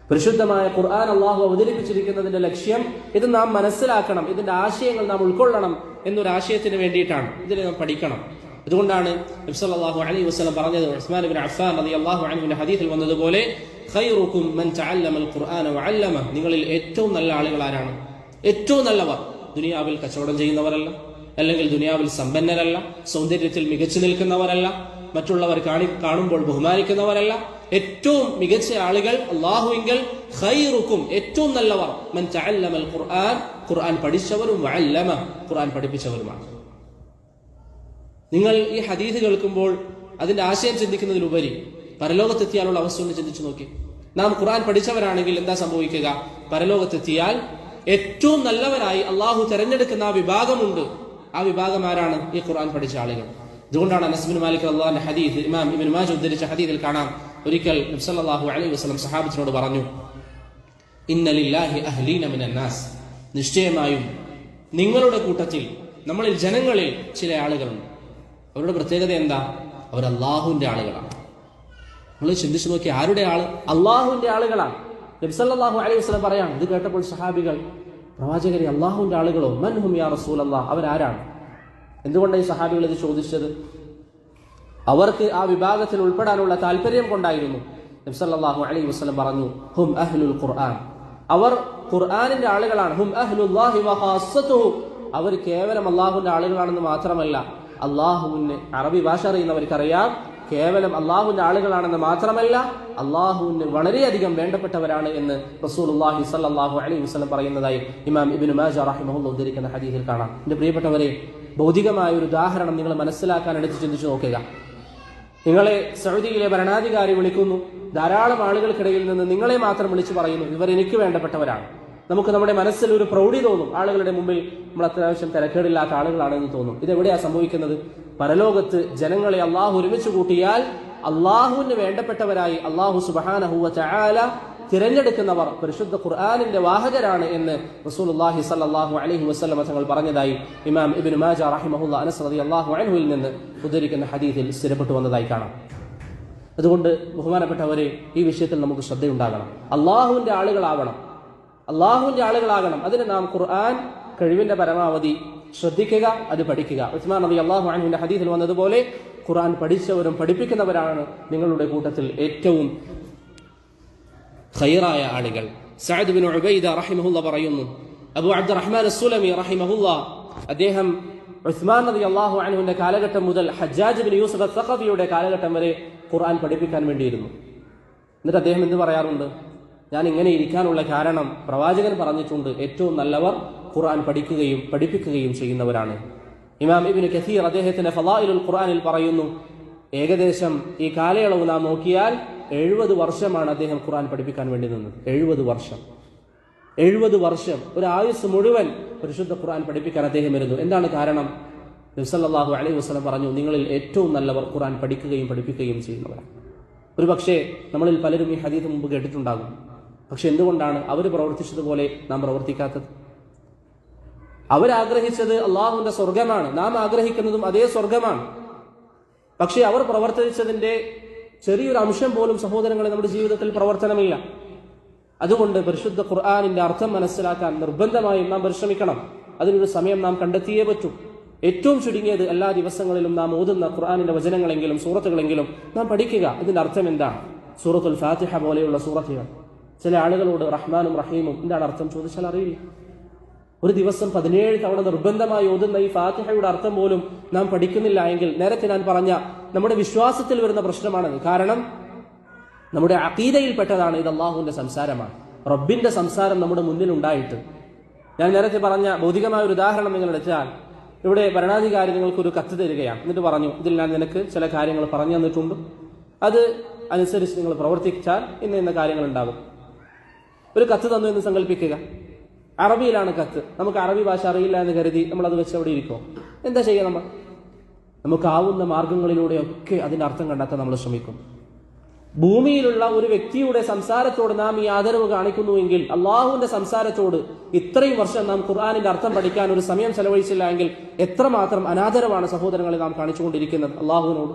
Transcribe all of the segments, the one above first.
പരിശുദ്ധമായ ഖുർആൻ അള്ളാഹു അവതരിപ്പിച്ചിരിക്കുന്നതിന്റെ ലക്ഷ്യം ഇത് നാം മനസ്സിലാക്കണം, ഇതിന്റെ ആശയങ്ങൾ നാം ഉൾക്കൊള്ളണം എന്നൊരു ആശയത്തിന് വേണ്ടിയിട്ടാണ്. ഇതിനെ നാം പഠിക്കണം. അതുകൊണ്ടാണ് നബി സല്ലല്ലാഹു അലൈഹി വസല്ലം പറഞ്ഞത്, ഉസ്മാൻ ഇബ്നു അഫ്ഫാൻ റളിയല്ലാഹു അൻഹുവിന്റെ ഹദീസിൽ വന്നതുപോലെ, ഖൈറുക്കും മൻ തഅല്ലമൽ ഖുർആന വഅല്ലമ, നിങ്ങളിൽ ഏറ്റവും നല്ല ആളുകൾ ആരാണ്? ഏറ്റവും നല്ലവർ ദുനിയാവിൽ കച്ചവടം ചെയ്യുന്നവരല്ല, അല്ലെങ്കിൽ ദുനിയാവിൽ സമ്പന്നരല്ല, സൗന്ദര്യത്തിൽ മികച്ചു നിൽക്കുന്നവരല്ല, മറ്റുള്ളവർ കാണുമ്പോൾ ബഹുമാനിക്കുന്നവരല്ല. ഏറ്റവും മികച്ച ആളുകൾ അല്ലാഹുവിങ്കൽ ഖൈറുക്കും, ഏറ്റവും നല്ലവർ മൻ തഅല്ലമൽ ഖുർആൻ, ഖുർആൻ പഠിച്ചവരും വഅല്ലമ, ഖുർആൻ പഠിപ്പിച്ചവരുമാണ്. നിങ്ങൾ ഈ ഹദീസ് കേൾക്കുമ്പോൾ അതിന്റെ ആശയം ചിന്തിക്കുന്നതിലുപരി പരലോകത്തെത്തിയാലുള്ള അവസ്ഥ ഒന്ന് ചിന്തിച്ചു നോക്കി. നാം ഖുർആൻ പഠിച്ചവരാണെങ്കിൽ എന്താ സംഭവിക്കുക? പരലോകത്തെത്തിയാൽ ഏറ്റവും നല്ലവരായി അള്ളാഹു തെരഞ്ഞെടുക്കുന്ന ആ വിഭാഗമുണ്ട്. ആ വിഭാഗം ആരാണ്? ഈ ഖുർആൻ പഠിച്ച ആളുകൾ. അതുകൊണ്ടാണ് അനസ് ബിൻ മാലിക് റളിയല്ലാഹു അൻഹു ഹദീസ് ഇമാം ഇബ്നു മാജ ഉദ്ധരിച്ച ഹദീസിൽ കാണാം, ഒരിക്കൽ നബി സല്ലല്ലാഹു അലൈഹി വസല്ലം സഹാബത്തിനോട് പറഞ്ഞു, ഇന്ന ലില്ലാഹി അഹ്ലീന മിനൻ നാസ്, നിശ്ചയമായും നിങ്ങളുടെ കൂട്ടത്തിൽ, നമ്മളിൽ ജനങ്ങളിൽ ചില ആളുകളുണ്ട്. അവരുടെ പ്രത്യേകത എന്താ? അവർ അള്ളാഹുവിന്റെ ആളുകളാണ്. നമ്മൾ ചിന്തിച്ചു നോക്കി, ആരുടെ ആള്? അള്ളാഹുവിന്റെ ആളുകളാണ്. നബി സല്ലല്ലാഹു അലൈഹി വസല്ലം പറയാണ്. ഇത് കേട്ടപ്പോൾ സഹാബികൾ, പ്രവാചകരെ, അള്ളാഹുവിന്റെ ആളുകളോ? മൻഹും യാ റസൂലല്ലാഹ്, അവരാരാണ്? എന്തുകൊണ്ടാണ് ഈ സഹാബികൾ ഇത് ചോദിച്ചത്? അവർക്ക് ആ വിഭാഗത്തിൽ ഉൾപ്പെടാനുള്ള താല്പര്യം കൊണ്ടായിരുന്നു. നബി സല്ലല്ലാഹു അലൈഹി വസല്ലം പറഞ്ഞു, ഹും അഹ്ലുൽ ഖുർആൻ, അവർ ഖുർആനിന്റെ ആളുകളാണ്. ഹും അഹ്ലുല്ലാഹി വ ഖാസ്സതുഹു, അവർ കേവലം അള്ളാഹുവിന്റെ ആളുകളാണെന്ന് മാത്രമല്ല, അള്ളാഹുവിന് അറബി ഭാഷ അറിയുന്നവർക്കറിയാം, കേവലം അള്ളാഹുവിന്റെ ആളുകളാണെന്ന് മാത്രമല്ല, അള്ളാഹുവിന് വളരെയധികം വേണ്ടപ്പെട്ടവരാണ് എന്ന് റസൂലുള്ളാഹി സ്വല്ലല്ലാഹു അലൈഹി വസല്ലം പറയുന്നതായി ഇമാം ഇബ്നു മാജ റഹിമഹുല്ലാഹ് ഉദ്ധരിക്കുന്ന ഹദീസിൽ കാണാം. എന്റെ പ്രിയപ്പെട്ടവരെ, ഭൗതികമായ ഒരു ഉദാഹരണം നിങ്ങൾ മനസ്സിലാക്കാൻ എടുത്ത് ചിന്തിച്ചു നോക്കുക. നിങ്ങളെ സൗദിയിലെ ഭരണാധികാരി വിളിക്കുന്നു, ധാരാളം ആളുകൾക്കിടയിൽ നിന്ന് നിങ്ങളെ മാത്രം വിളിച്ചു പറയുന്നു, ഇവർ എനിക്ക് വേണ്ടപ്പെട്ടവരാണ്. നമുക്ക് നമ്മുടെ മനസ്സിൽ ഒരു പ്രൗഢി തോന്നും, ആളുകളുടെ മുമ്പിൽ നമ്മൾ അത്യാവശ്യം തിരക്കേടില്ലാത്ത ആളുകളാണെന്ന് തോന്നും. ഇതെവിടെയാ സംഭവിക്കുന്നത്? പരലോകത്ത് ജനങ്ങളെ അള്ളാഹു ഒരുമിച്ച് കൂട്ടിയാൽ അള്ളാഹുവിന് വേണ്ടപ്പെട്ടവരായി അള്ളാഹു സുബ്ഹാനഹു വ തആല തിരഞ്ഞെടുക്കുന്നവർ പരിശുദ്ധ ഖുർആനിന്റെ വാഹകരാണ് എന്ന് റസൂലുള്ളാഹി സ്വല്ലല്ലാഹു അലൈഹി വസല്ലം തങ്ങൾ പറഞ്ഞതായി ഇമാം ഇബ്നു മാജ റഹിമഹുല്ലാഹ് അനസ് റളിയല്ലാഹു അൻഹുവിൽ നിന്ന് ഉദ്ധരിക്കുന്ന ഹദീസിൽ സ്ഥിരപ്പെട്ടു വന്നതായി കാണാം. അതുകൊണ്ട് ബഹുമാനപ്പെട്ടവരെ, ഈ വിഷയത്തിൽ നമുക്ക് ശ്രദ്ധയുണ്ടാകണം. അള്ളാഹുവിന്റെ ആളുകളാകണം, അള്ളാഹുവിന്റെ ആളുകളാകണം. അതിന് നാം ഖുർആൻ കഴിവിന്റെ പരമാവധി ശ്രദ്ധിക്കുക, അത് പഠിക്കുക. ഉസ്മാൻ റളിയല്ലാഹു അൻഹുവിന്റെ ഹദീസിൽ വന്നതുപോലെ, ഖുർആൻ പഠിച്ചവരും പഠിപ്പിക്കുന്നവരാണ് നിങ്ങളുടെ കൂട്ടത്തിൽ ഏറ്റവും ഖൈറായ ആളുകൾ. സഅദ് ബിൻ ഉബൈദ റഹിമഹുല്ലാഹ് പറയുന്നു, അബൂ അബ്ദുറഹ്മാൻ അസ്സുലമി റഹിമഹുല്ലാഹ്, അദ്ദേഹം ഉസ്മാൻ റളിയല്ലാഹു അൻഹുവിന്റെ കാലഘട്ടം മുതൽ ഹജ്ജാജ് ബിൻ യൂസുഫ് അസ്സഖഫിയുടെ കാലഘട്ടം വരെ ഖുർആൻ പഠിപ്പിക്കാൻ വേണ്ടിയിരുന്നു. എന്നിട്ട് അദ്ദേഹം എന്ത് പറയാറുണ്ട്? ഞാൻ ഇങ്ങനെ ഇരിക്കാനുള്ള കാരണം പ്രവാചകൻ പറഞ്ഞിട്ടുണ്ട്, ഏറ്റവും നല്ലവർ ഖുർആൻ പഠിക്കുകയും പഠിപ്പിക്കുകയും ചെയ്യുന്നവരാണ്. ഇമാം ഇബ്നു കസീർ അദ്ദേഹത്തിന്റെ ഫളായിലുൽ ഖുർആനിൽ പറയുന്നു, ഏകദേശം ഈ കാലയളവ് നാം നോക്കിയാൽ 70 വർഷമാണ് അദ്ദേഹം ഖുർആൻ പഠിപ്പിക്കാൻ വേണ്ടി നിന്നത്. 70 വർഷം, ഒരു ആയുസ് മുഴുവൻ പരിശുദ്ധ ഖുർആൻ പഠിപ്പിക്കാൻ അദ്ദേഹം വരുന്നു. എന്താണ് കാരണം? നബി സല്ലല്ലാഹു അലൈഹി വസല്ലം പറഞ്ഞു, നിങ്ങളിൽ ഏറ്റവും നല്ലവർ ഖുർആൻ പഠിക്കുകയും പഠിപ്പിക്കുകയും ചെയ്യുന്നവരാണ്. ഒരു പക്ഷേ നമ്മളിൽ പലരും ഈ ഹദീസ് മുമ്പ് കേട്ടിട്ടുണ്ടാകും. പക്ഷെ എന്തുകൊണ്ടാണ് അവർ പ്രവർത്തിച്ചതുപോലെ നാം പ്രവർത്തിക്കാത്തത്? അവരാഗ്രഹിച്ചത് അള്ളാഹുവിന്റെ സ്വർഗമാണ്, നാം ആഗ്രഹിക്കുന്നതും അതേ സ്വർഗമാണ്. പക്ഷെ അവർ പ്രവർത്തിച്ചതിന്റെ ചെറിയൊരു അംശം പോലും സഹോദരങ്ങളെ നമ്മുടെ ജീവിതത്തിൽ പ്രവർത്തനമില്ല. അതുകൊണ്ട് പരിശുദ്ധ ഖുർആനിന്റെ അർത്ഥം മനസ്സിലാക്കാൻ നിർബന്ധമായും നാം പരിശ്രമിക്കണം. അതിനൊരു സമയം നാം കണ്ടെത്തിയേ പറ്റൂ. ഏറ്റവും ചുരുങ്ങിയത് എല്ലാ ദിവസങ്ങളിലും നാം ഓതുന്ന ഖുർആനിന്റെ വചനങ്ങളെങ്കിലും സൂറത്തുകളെങ്കിലും നാം പഠിക്കുക. ഇതിന്റെ അർത്ഥം എന്താണ്? സൂറത്തുൽ ഫാത്തിഹ പോലെയുള്ള സൂറത്തുകൾ. ചില ആളുകളോട് റഹ്മാനും റഹീമും എന്താണ് അർത്ഥം ചോദിച്ചാൽ അറിയില്ല. ഒരു ദിവസം 17 തവണ നിർബന്ധമായി ഓതുന്ന ഈ ഫാത്തിഹയുടെ അർത്ഥം പോലും നാം പഠിക്കുന്നില്ല എങ്കിൽ നേരത്തെ ഞാൻ പറഞ്ഞ നമ്മുടെ വിശ്വാസത്തിൽ വരുന്ന പ്രശ്നമാണത്. കാരണം നമ്മുടെ അഖീദയിൽപ്പെട്ടതാണ് ഇത്. അള്ളാഹുവിന്റെ സംസാരമാണ്, റബ്ബിന്റെ സംസാരം നമ്മുടെ മുന്നിൽ ഉണ്ടായിട്ട്. ഞാൻ നേരത്തെ പറഞ്ഞ ഭൗതികമായ ഒരു ഉദാഹരണം നിങ്ങൾ എടുത്താൽ, ഇവിടെ ഭരണാധികാരി നിങ്ങൾക്കൊരു കത്ത് തരികയാണ്. എന്നിട്ട് പറഞ്ഞു, ഇതിൽ ഞാൻ നിനക്ക് ചില കാര്യങ്ങൾ പറഞ്ഞു തന്നിട്ടുണ്ട്, അത് അനുസരിച്ച് നിങ്ങൾ പ്രവർത്തിച്ചാൽ ഇന്ന കാര്യങ്ങൾ ഉണ്ടാകും. ഒരു കത്ത് തന്നു എന്ന് സങ്കല്പിക്കുക. അറബിയിലാണ് കത്ത്. നമുക്ക് അറബി ഭാഷ അറിയില്ല എന്ന് കരുതി നമ്മൾ അത് വെച്ച് അവിടെ ഇരിക്കും. എന്താ ചെയ്യുക? നമുക്കാവുന്ന മാർഗങ്ങളിലൂടെയൊക്കെ അതിന്റെ അർത്ഥം കണ്ടെത്താൻ നമ്മൾ ശ്രമിക്കും. ഭൂമിയിലുള്ള ഒരു വ്യക്തിയുടെ സംസാരത്തോട് നാം ഈ ആദരവ് കാണിക്കുന്നുവെങ്കിൽ അള്ളാഹുവിന്റെ സംസാരത്തോട് ഇത്രയും വർഷം നാം ഖുർആനിന്റെ അർത്ഥം പഠിക്കാൻ ഒരു സമയം ചെലവഴിച്ചില്ല എങ്കിൽ എത്രമാത്രം അനാദരവാണ് സഹോദരങ്ങളെ നാം കാണിച്ചുകൊണ്ടിരിക്കുന്നത് അള്ളാഹുവിനോട്.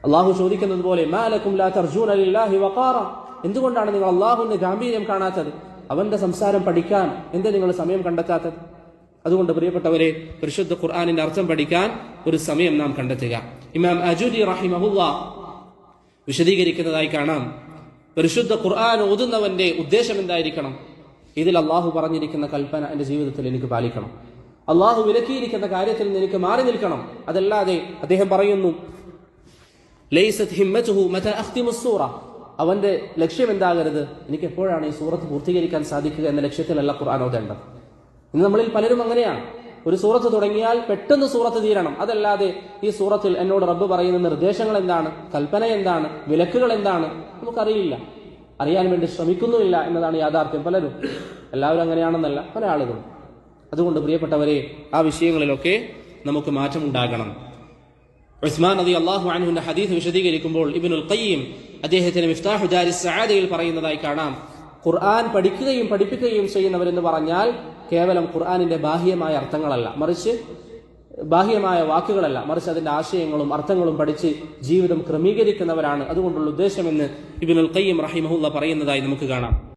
അള്ളാഹു ചോദിക്കുന്നത് പോലെ, മാ ലക്കും ലാ തർജൂന ലില്ലാഹി വഖാറ, എന്തുകൊണ്ടാണ് നിങ്ങൾ അള്ളാഹുവിന്റെ ഗാംഭീര്യം കാണാത്തത്? അവന്റെ സംസാരം പഠിക്കാൻ എന്തേ നിങ്ങൾ സമയം കണ്ടെത്താത്തത്? അതുകൊണ്ട് പ്രിയപ്പെട്ടവരെ, പരിശുദ്ധ ഖുർആനിന്റെ അർത്ഥം പഠിക്കാൻ ഒരു സമയം നാം കണ്ടെത്തുക. ഇമാം അജൂരി റഹിമഹുല്ലാ വിശദീകരിക്കുന്നതായി കാണാം, പരിശുദ്ധ ഖുർആൻ ഓതുന്നവന്റെ ഉദ്ദേശം എന്തായിരിക്കണം? ഇതിൽ അള്ളാഹു പറഞ്ഞിരിക്കുന്ന കൽപ്പന എന്റെ ജീവിതത്തിൽ എനിക്ക് പാലിക്കണം, അള്ളാഹു വിലക്കിയിരിക്കുന്ന കാര്യത്തിൽ നിന്ന് എനിക്ക് മാറി നിൽക്കണം. അതല്ലാതെ അദ്ദേഹം പറയുന്നു, ലൈസത് ഹിമ്മതുഹു മതാ അഖ്തിമു സൂറ, അവന്റെ ലക്ഷ്യം എന്താകരുത്, എനിക്ക് എപ്പോഴാണ് ഈ സൂറത്ത് പൂർത്തീകരിക്കാൻ സാധിക്കുക എന്ന ലക്ഷ്യത്തിലല്ല ഖുർആൻ ഓതേണ്ടത്. ഇന്ന് നമ്മളിൽ പലരും അങ്ങനെയാണ്. ഒരു സൂറത്ത് തുടങ്ങിയാൽ പെട്ടെന്ന് സൂറത്ത് തീരണം. അതല്ലാതെ ഈ സൂറത്തിൽ എന്നോട് റബ്ബ് പറയുന്ന നിർദ്ദേശങ്ങൾ എന്താണ്, കൽപ്പന എന്താണ്, വിലക്കുകൾ എന്താണ്, നമുക്കറിയില്ല, അറിയാൻ വേണ്ടി ശ്രമിക്കുന്നുമില്ല എന്നതാണ് യാഥാർത്ഥ്യം. പലരും, എല്ലാവരും അങ്ങനെയാണെന്നല്ല, പല ആളുകളും. അതുകൊണ്ട് പ്രിയപ്പെട്ടവരെ, ആ വിഷയങ്ങളിലൊക്കെ നമുക്ക് മാറ്റമുണ്ടാകണം. ഉസ്മാൻ റളിയല്ലാഹു അൻഹുവിന്റെ ഹദീസ് വിശദീകരിക്കുമ്പോൾ ഇബ്നുൽ ഖയ്യിം അദ്ദേഹത്തിന് മിഫ്താഹു ദാരിസ് സഅദയിൽ പറയുന്നതായി കാണാം, ഖുർആൻ പഠിക്കുകയും പഠിപ്പിക്കുകയും ചെയ്യുന്നവരെന്ന് പറഞ്ഞാൽ കേവലം ഖുർആനിന്റെ ബാഹ്യമായ അർത്ഥങ്ങളല്ല, മറിച്ച് ബാഹ്യമായ വാക്കുകളല്ല, മറിച്ച് അതിന്റെ ആശയങ്ങളും അർത്ഥങ്ങളും പഠിച്ച് ജീവിതം ക്രമീകരിക്കുന്നവരാണ് അതുകൊണ്ടുള്ള ഉദ്ദേശമെന്ന് ഇബ്നുൽ ഖയ്യിം റഹിമഹുല്ലാഹ് പറയുന്നതായി നമുക്ക് കാണാം.